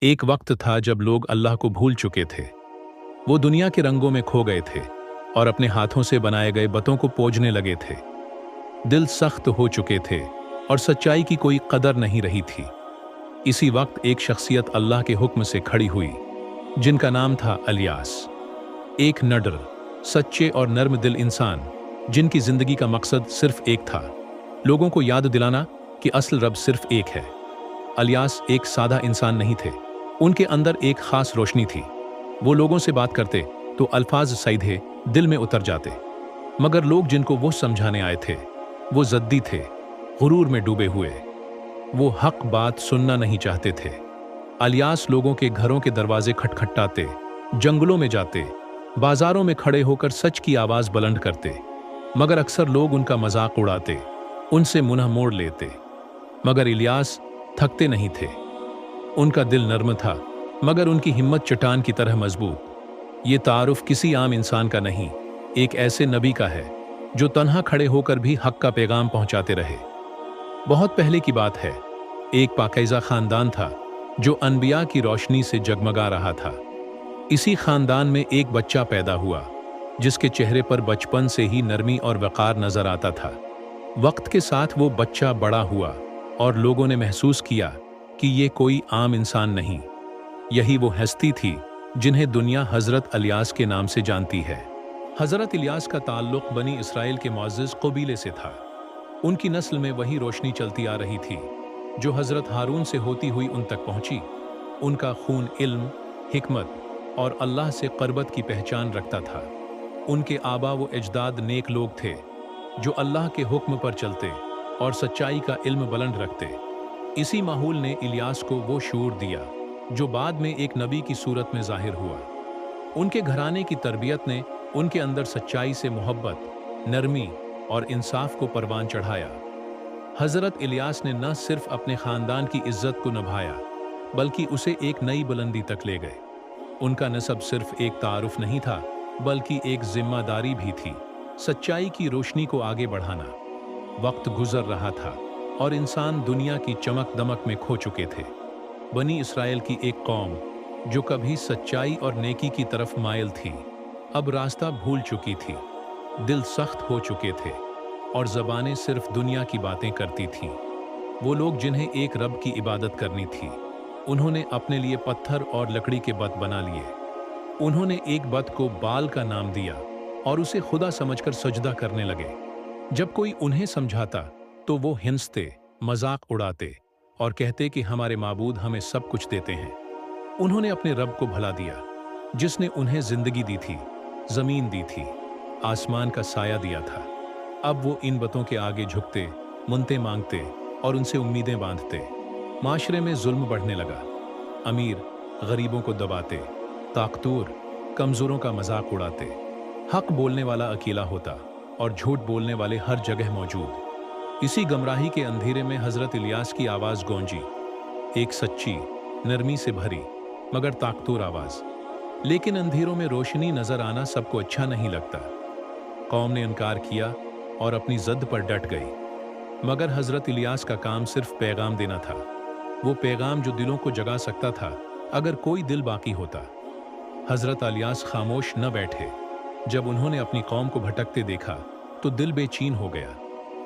एक वक्त था जब लोग अल्लाह को भूल चुके थे। वो दुनिया के रंगों में खो गए थे और अपने हाथों से बनाए गए बतों को पूजने लगे थे। दिल सख्त हो चुके थे और सच्चाई की कोई कदर नहीं रही थी। इसी वक्त एक शख्सियत अल्लाह के हुक्म से खड़ी हुई, जिनका नाम था इलियास। एक निडर, सच्चे और नर्म दिल इंसान, जिनकी जिंदगी का मकसद सिर्फ एक था, लोगों को याद दिलाना कि असल रब सिर्फ एक है। इलियास एक सादा इंसान नहीं थे। उनके अंदर एक खास रोशनी थी। वो लोगों से बात करते तो अल्फाज सीधे दिल में उतर जाते, मगर लोग जिनको वो समझाने आए थे वो जद्दी थे, गुरूर में डूबे हुए। वो हक बात सुनना नहीं चाहते थे। इलियास लोगों के घरों के दरवाजे खटखटाते, जंगलों में जाते, बाजारों में खड़े होकर सच की आवाज बुलंद करते, मगर अक्सर लोग उनका मजाक उड़ाते, उनसे मुंह मोड़ लेते। मगर इलियास थकते नहीं थे। उनका दिल नर्म था, मगर उनकी हिम्मत चट्टान की तरह मजबूत। ये तारुफ किसी आम इंसान का नहीं, एक ऐसे नबी का है जो तन्हा खड़े होकर भी हक का पैगाम पहुंचाते रहे। बहुत पहले की बात है। एक पाकीज़ा खानदान था जो अनबिया की रोशनी से जगमगा रहा था। इसी खानदान में एक बच्चा पैदा हुआ जिसके चेहरे पर बचपन से ही नरमी और वक़ार नजर आता था। वक्त के साथ वो बच्चा बड़ा हुआ और लोगों ने महसूस किया कि ये कोई आम इंसान नहीं, यही वो हस्ती थी जिन्हें दुनिया हजरत इलियास के नाम से जानती है। हजरत इलियास का ताल्लुक बनी इसराइल के मुअज़्ज़िज़ कबीले से था। उनकी नस्ल में वही रोशनी चलती आ रही थी जो हजरत हारून से होती हुई उन तक पहुंची। उनका खून इल्म, हिकमत और अल्लाह से क़ुर्बत की पहचान रखता था। उनके आबा व अजदाद नेक लोग थे जो अल्लाह के हुक्म पर चलते और सच्चाई का इल्म बुलंद रखते। इसी माहौल ने इलियास को वो शूर दिया जो बाद में एक नबी की सूरत में जाहिर हुआ। उनके घराने की तरबियत ने उनके अंदर सच्चाई से मोहब्बत, नरमी और इंसाफ को परवान चढ़ाया। हजरत इलियास ने न सिर्फ अपने खानदान की इज्जत को निभाया, बल्कि उसे एक नई बुलंदी तक ले गए। उनका नसब सिर्फ एक तारुफ नहीं था, बल्कि एक जिम्मेदारी भी थी, सच्चाई की रोशनी को आगे बढ़ाना। वक्त गुजर रहा था और इंसान दुनिया की चमक दमक में खो चुके थे। बनी इसराइल की एक कौम जो कभी सच्चाई और नेकी की तरफ मायल थी, अब रास्ता भूल चुकी थी। दिल सख्त हो चुके थे और ज़बानें सिर्फ दुनिया की बातें करती थीं। वो लोग जिन्हें एक रब की इबादत करनी थी, उन्होंने अपने लिए पत्थर और लकड़ी के बत बना लिए। उन्होंने एक बत को बाल का नाम दिया और उसे खुदा समझकर सजदा करने लगे। जब कोई उन्हें समझाता तो वो हिंसते, मजाक उड़ाते और कहते कि हमारे माबूद हमें सब कुछ देते हैं। उन्होंने अपने रब को भुला दिया जिसने उन्हें जिंदगी दी थी, जमीन दी थी, आसमान का साया दिया था। अब वो इन बतों के आगे झुकते, मुन्ते मांगते और उनसे उम्मीदें बांधते। माशरे में जुल्म बढ़ने लगा। अमीर गरीबों को दबाते, ताकतूर कमजोरों का मजाक उड़ाते। हक बोलने वाला अकेला होता और झूठ बोलने वाले हर जगह मौजूद। इसी गमराही के अंधेरे में हजरत इलियास की आवाज गूंजी, एक सच्ची, नरमी से भरी मगर ताकतूर आवाज। लेकिन अंधेरों में रोशनी नजर आना सबको अच्छा नहीं लगता। कौम ने इनकार किया और अपनी जद पर डट गई। मगर हजरत इलियास का काम सिर्फ पैगाम देना था, वो पैगाम जो दिलों को जगा सकता था अगर कोई दिल बाकी होता। हजरत इलियास खामोश न बैठे। जब उन्होंने अपनी कौम को भटकते देखा तो दिल बेचैन हो गया।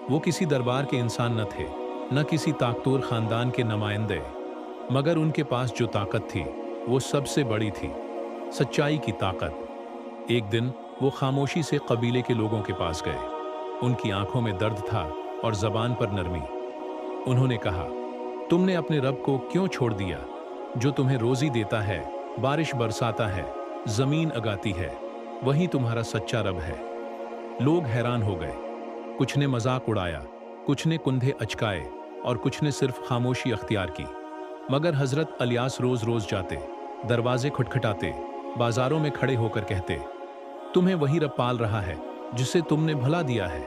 वो किसी दरबार के इंसान न थे, न किसी ताकतूर खानदान के नुमाइंदे, मगर उनके पास जो ताकत थी वो सबसे बड़ी थी, सच्चाई की ताकत। एक दिन वो खामोशी से कबीले के लोगों के पास गए। उनकी आंखों में दर्द था और जबान पर नरमी। उन्होंने कहा, तुमने अपने रब को क्यों छोड़ दिया जो तुम्हें रोजी देता है, बारिश बरसाता है, जमीन उगाती है, वही तुम्हारा सच्चा रब है। लोग हैरान हो गए। कुछ ने मजाक उड़ाया, कुछ ने कुंधे अचकाए और कुछ ने सिर्फ खामोशी अख्तियार की। मगर हजरत इलियास रोज रोज जाते, दरवाजे खटखटाते, बाजारों में खड़े होकर कहते, तुम्हें वही रब पाल रहा है जिसे तुमने भुला दिया है।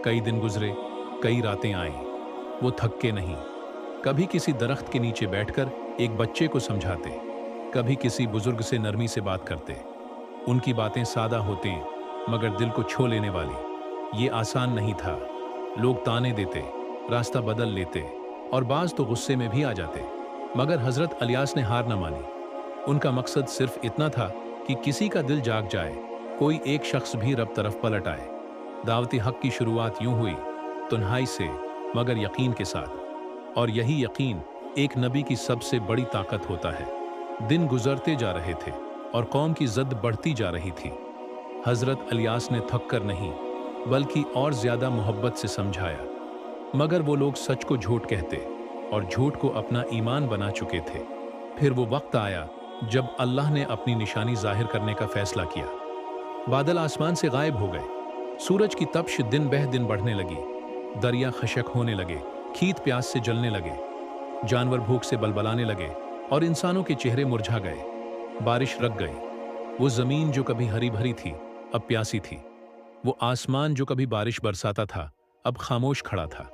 कई दिन गुजरे, कई रातें आईं। वो थके नहीं। कभी किसी दरख्त के नीचे बैठकर एक बच्चे को समझाते, कभी किसी बुजुर्ग से नरमी से बात करते। उनकी बातें सादा होती मगर दिल को छू लेने वाली। ये आसान नहीं था। लोग ताने देते, रास्ता बदल लेते और बाज तो गुस्से में भी आ जाते, मगर हजरत इलियास ने हार न मानी। उनका मकसद सिर्फ इतना था कि किसी का दिल जाग जाए, कोई एक शख्स भी रब तरफ पलट आए। दावती हक की शुरुआत यूं हुई, तन्हाई से मगर यकीन के साथ, और यही यकीन एक नबी की सबसे बड़ी ताकत होता है। दिन गुजरते जा रहे थे और कौम की जिद बढ़ती जा रही थी। हजरत इलियास ने थक कर नहीं बल्कि और ज्यादा मोहब्बत से समझाया, मगर वो लोग सच को झूठ कहते और झूठ को अपना ईमान बना चुके थे। फिर वो वक्त आया जब अल्लाह ने अपनी निशानी जाहिर करने का फैसला किया। बादल आसमान से गायब हो गए, सूरज की तपिश दिन बह दिन बढ़ने लगी, दरिया खशक होने लगे, खीत प्यास से जलने लगे, जानवर भूख से बलबलाने लगे और इंसानों के चेहरे मुरझा गए। बारिश रुक गई। वो जमीन जो कभी हरी भरी थी अब प्यासी थी। वो आसमान जो कभी बारिश बरसाता था अब खामोश खड़ा था।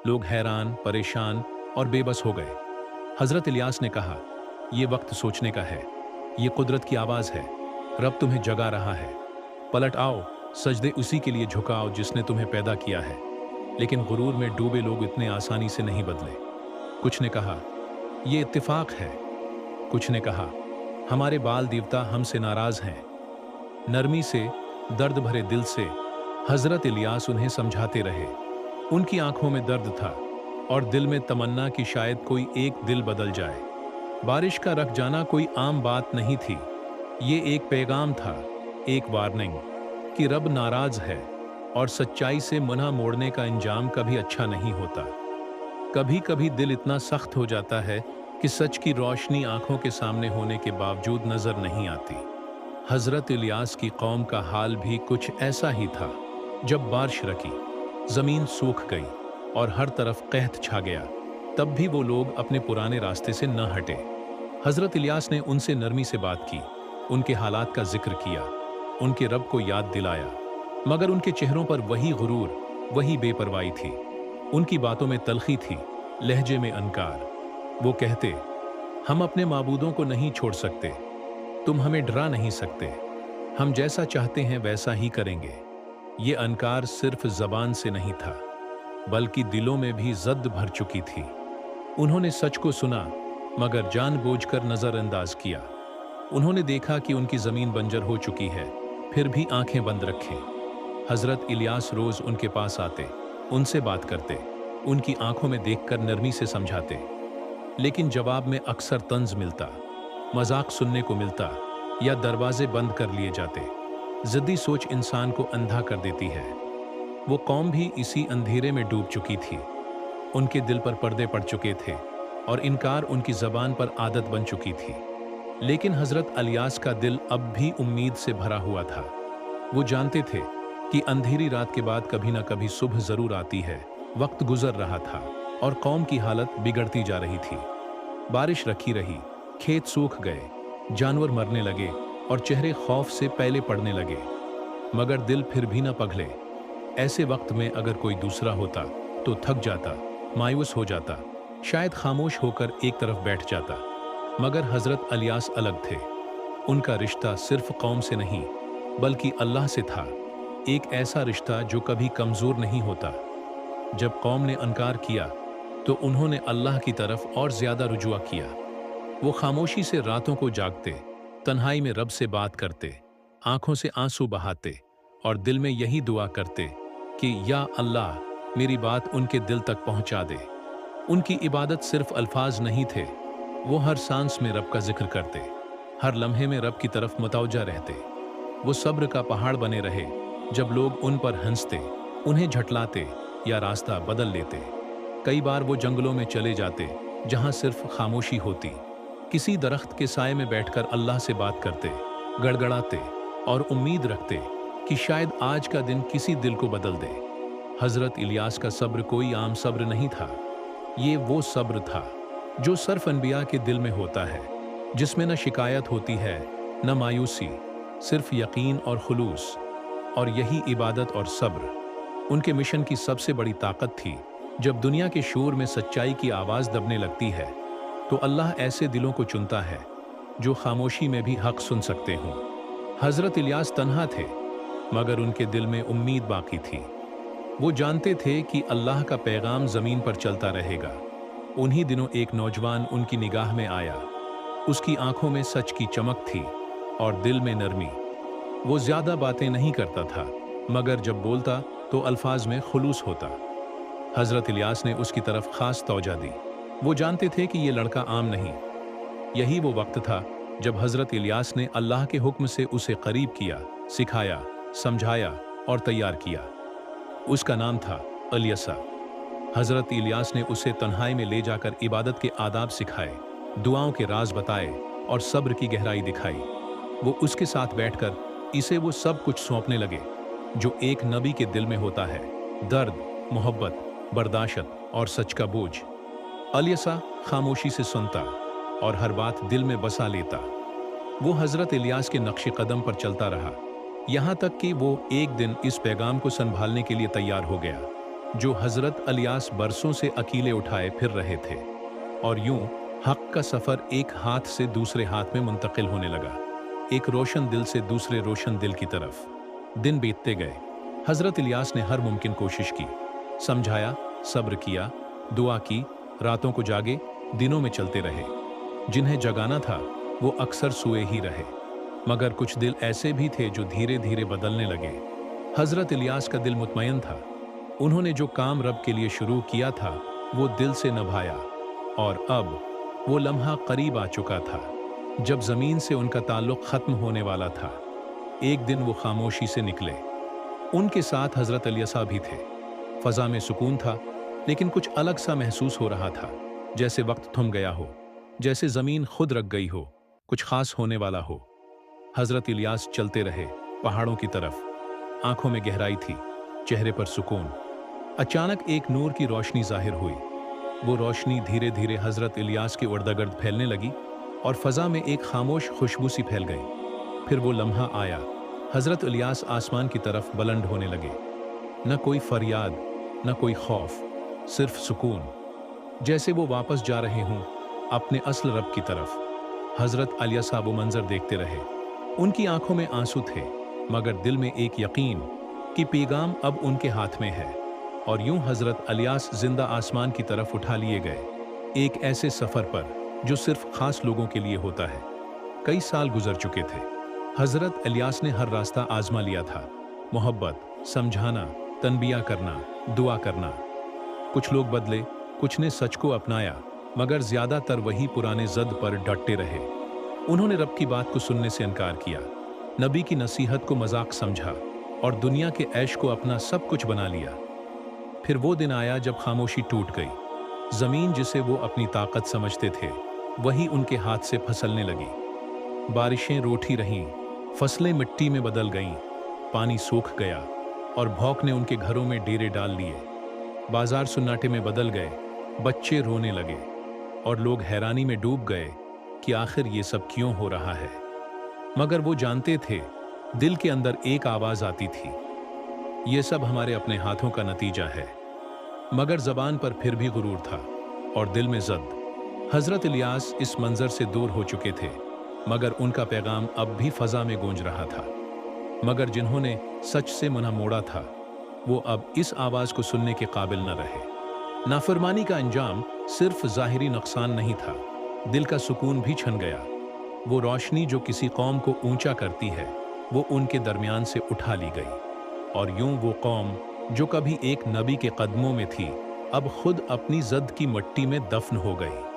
लोग हैरान, परेशान और बेबस हो गए। हजरत इलियास ने कहा, ये वक्त सोचने का है, ये कुदरत की आवाज है, रब तुम्हें जगा रहा है। पलट आओ, सजदे उसी के लिए झुकाओ जिसने तुम्हें पैदा किया है। लेकिन गुरूर में डूबे लोग इतने आसानी से नहीं बदले। कुछ ने कहा, ये इत्तेफाक है। कुछ ने कहा, हमारे बाल देवता हमसे नाराज हैं। नरमी से, दर्द भरे दिल से हजरत इलियास उन्हें समझाते रहे। उनकी आंखों में दर्द था और दिल में तमन्ना कि शायद कोई एक दिल बदल जाए। बारिश का रुक जाना कोई आम बात नहीं थी, ये एक पैगाम था, एक वार्निंग कि रब नाराज है और सच्चाई से मुंह मोड़ने का अंजाम कभी अच्छा नहीं होता। कभी कभी दिल इतना सख्त हो जाता है कि सच की रोशनी आंखों के सामने होने के बावजूद नजर नहीं आती। हजरत इलियास की कौम का हाल भी कुछ ऐसा ही था। जब बारिश रुकी, जमीन सूख गई और हर तरफ कहत छा गया, तब भी वो लोग अपने पुराने रास्ते से न हटे। हजरत इलियास ने उनसे नरमी से बात की, उनके हालात का जिक्र किया, उनके रब को याद दिलाया, मगर उनके चेहरों पर वही गुरूर, वही बेपरवाही थी। उनकी बातों में तलखी थी, लहजे में अनकार। वो कहते, हम अपने माबूदों को नहीं छोड़ सकते, तुम हमें डरा नहीं सकते, हम जैसा चाहते हैं वैसा ही करेंगे। ये अनकार सिर्फ जबान से नहीं था बल्कि दिलों में भी जद भर चुकी थी। उन्होंने सच को सुना मगर जानबूझकर नजरअंदाज किया। उन्होंने देखा कि उनकी जमीन बंजर हो चुकी है, फिर भी आंखें बंद रखे। हजरत इलियास रोज उनके पास आते, उनसे बात करते, उनकी आंखों में देखकर नरमी से समझाते, लेकिन जवाब में अक्सर तंज मिलता, मजाक सुनने को मिलता या दरवाजे बंद कर लिए जाते। जिद्दी सोच इंसान को अंधा कर देती है। वो कौम भी इसी अंधेरे में डूब चुकी थी। उनके दिल पर पर्दे पड़ चुके थे और इनकार उनकी जबान पर आदत बन चुकी थी। लेकिन हजरत इलियास का दिल अब भी उम्मीद से भरा हुआ था। वो जानते थे कि अंधेरी रात के बाद कभी ना कभी सुबह जरूर आती है। वक्त गुजर रहा था और कौम की हालत बिगड़ती जा रही थी। बारिश रखी रही, खेत सूख गए, जानवर मरने लगे और चेहरे खौफ से पहले पड़ने लगे, मगर दिल फिर भी न पिघले। ऐसे वक्त में अगर कोई दूसरा होता तो थक जाता, मायूस हो जाता, शायद खामोश होकर एक तरफ बैठ जाता। मगर हजरत इलियास अलग थे। उनका रिश्ता सिर्फ कौम से नहीं बल्कि अल्लाह से था, एक ऐसा रिश्ता जो कभी कमजोर नहीं होता। जब कौम ने इनकार किया तो उन्होंने अल्लाह की तरफ और ज्यादा रुजुआ किया। वो खामोशी से रातों को जागते, तन्हाई में रब से बात करते, आंखों से आंसू बहाते और दिल में यही दुआ करते कि या अल्लाह, मेरी बात उनके दिल तक पहुंचा दे। उनकी इबादत सिर्फ अल्फाज नहीं थे, वो हर सांस में रब का जिक्र करते, हर लम्हे में रब की तरफ मुतवज्जा रहते। वो सब्र का पहाड़ बने रहे। जब लोग उन पर हंसते, उन्हें झटलाते या रास्ता बदल लेते। कई बार वो जंगलों में चले जाते जहां सिर्फ खामोशी होती। किसी दरख्त के साए में बैठकर अल्लाह से बात करते, गड़गड़ाते और उम्मीद रखते कि शायद आज का दिन किसी दिल को बदल दे। हजरत इलियास का सब्र कोई आम सब्र नहीं था। ये वो सब्र था जो सिर्फ अनबिया के दिल में होता है, जिसमें न शिकायत होती है न मायूसी, सिर्फ यकीन और खुलूस। और यही इबादत और सब्र उनके मिशन की सबसे बड़ी ताकत थी। जब दुनिया के शोर में सच्चाई की आवाज़ दबने लगती है तो अल्लाह ऐसे दिलों को चुनता है जो खामोशी में भी हक सुन सकते हों। हजरत इलियास तन्हा थे मगर उनके दिल में उम्मीद बाकी थी। वो जानते थे कि अल्लाह का पैगाम ज़मीन पर चलता रहेगा। उन्हीं दिनों एक नौजवान उनकी निगाह में आया। उसकी आंखों में सच की चमक थी और दिल में नरमी। वो ज्यादा बातें नहीं करता था, मगर जब बोलता तो अल्फाज में खुलूस होता। हजरत इलियास ने उसकी तरफ खास तवज्जो दी। वो जानते थे कि ये लड़का आम नहीं। यही वो वक्त था जब हजरत इलियास ने अल्लाह के हुक्म से उसे करीब किया, सिखाया, समझाया और तैयार किया। उसका नाम था अलियसा। हजरत इलियास ने उसे तन्हाई में ले जाकर इबादत के आदाब सिखाए, दुआओं के राज बताए और सब्र की गहराई दिखाई। वो उसके साथ बैठकर इसे वो सब कुछ सौंपने लगे जो एक नबी के दिल में होता है: दर्द, मोहब्बत, बर्दाश्त और सच का बोझ। अलियसा खामोशी से सुनता और हर बात दिल में बसा लेता। वो हजरत इलियास के नक्शे कदम पर चलता रहा, यहाँ तक कि वो एक दिन इस पैगाम को संभालने के लिए तैयार हो गया जो हजरत इलियास बरसों से अकेले उठाए फिर रहे थे। और यूं हक का सफर एक हाथ से दूसरे हाथ में मुंतकिल होने लगा, एक रोशन दिल से दूसरे रोशन दिल की तरफ। दिन बीतते गए। हजरत इलियास ने हर मुमकिन कोशिश की, समझाया, सब्र किया, दुआ की, रातों को जागे, दिनों में चलते रहे। जिन्हें जगाना था वो अक्सर सोए ही रहे। मगर कुछ दिल ऐसे भी थे जो धीरे धीरे बदलने लगे। हजरत इलियास का दिल मुतमईन था। उन्होंने जो काम रब के लिए शुरू किया था वो दिल से निभाया, और अब वो लम्हा करीब आ चुका था जब जमीन से उनका ताल्लुक खत्म होने वाला था। एक दिन वो खामोशी से निकले। उनके साथ हजरत इलियास भी थे। फजा में सुकून था, लेकिन कुछ अलग सा महसूस हो रहा था, जैसे वक्त थम गया हो, जैसे जमीन खुद रख गई हो, कुछ खास होने वाला हो। हजरत इलियास चलते रहे पहाड़ों की तरफ। आंखों में गहराई थी, चेहरे पर सुकून। अचानक एक नूर की रोशनी जाहिर हुई। वो रोशनी धीरे धीरे हजरत इलियास के इर्द-गिर्द फैलने लगी और फजा में एक खामोश खुशबू सी फैल गई। फिर वो लम्हा आया, हजरत इलियास आसमान की तरफ बुलंद होने लगे। न कोई फरियाद, न कोई खौफ, सिर्फ सुकून, जैसे वो वापस जा रहे हों अपने असल रब की तरफ। हजरत इलियास वो मंजर देखते रहे। उनकी आंखों में आंसू थे, मगर दिल में एक यकीन कि पैगाम अब उनके हाथ में है। और यूं हजरत इलियास जिंदा आसमान की तरफ उठा लिए गए, एक ऐसे सफर पर जो सिर्फ खास लोगों के लिए होता है। कई साल गुजर चुके थे। हजरत इलियास ने हर रास्ता आजमा लिया था, मोहब्बत, समझाना, तनबिया करना, दुआ करना। कुछ लोग बदले, कुछ ने सच को अपनाया, मगर ज्यादातर वही पुराने जद पर डटे रहे। उन्होंने रब की बात को सुनने से इनकार किया, नबी की नसीहत को मजाक समझा और दुनिया के ऐश को अपना सब कुछ बना लिया। फिर वो दिन आया जब खामोशी टूट गई। जमीन जिसे वो अपनी ताकत समझते थे वही उनके हाथ से फिसलने लगी। बारिशें रूठी रहीं, फसलें मिट्टी में बदल गईं, पानी सूख गया और भौक ने उनके घरों में डेरे डाल लिए। बाजार सन्नाटे में बदल गए, बच्चे रोने लगे और लोग हैरानी में डूब गए कि आखिर ये सब क्यों हो रहा है। मगर वो जानते थे, दिल के अंदर एक आवाज आती थी, ये सब हमारे अपने हाथों का नतीजा है। मगर जबान पर फिर भी गुरूर था और दिल में जद। हजरत इलियास इस मंजर से दूर हो चुके थे, मगर उनका पैगाम अब भी फजा में गूंज रहा था। मगर जिन्होंने सच से मुंह मोड़ा था वो अब इस आवाज को सुनने के काबिल न रहे। नाफरमानी का अंजाम सिर्फ जाहिरी नुकसान नहीं था, दिल का सुकून भी छन गया। वो रोशनी जो किसी कौम को ऊंचा करती है वो उनके दरमियान से उठा ली गई। और यूं वो कौम जो कभी एक नबी के कदमों में थी अब खुद अपनी जद की मिट्टी में दफन हो गई।